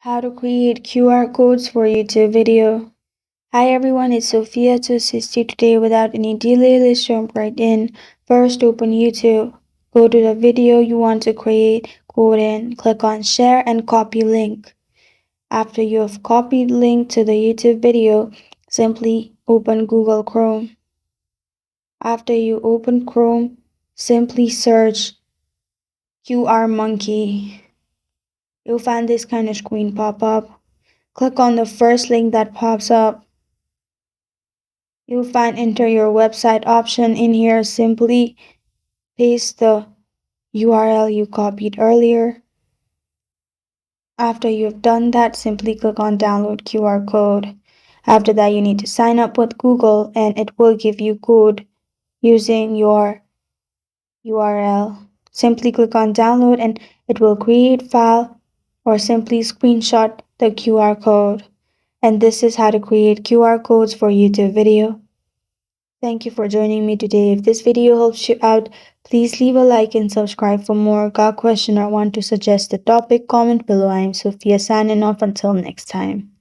How to create QR codes for YouTube video. Hi everyone, it's Sophia to assist you today. Without any delay, let's jump right in. First, open YouTube. Go to the video you want to create, go in, click on share and copy link. After you have copied link to the YouTube video, simply open Google Chrome. After you open Chrome, simply search QR Monkey. You'll find this kind of screen pop up. Click on the first link that pops up. You'll find enter your website option in here. Simply paste the URL you copied earlier. After you've done that, simply click on download QR code. After that, you need to sign up with Google and it will give you code using your URL. Simply click on download and it will create file or simply screenshot the QR code. And this is how to create QR codes for YouTube video. Thank you for joining me today. If this video helps you out, please leave a like and subscribe for more. Got a question or want to suggest a topic? Comment below. I am Sophia signing off. Until next time.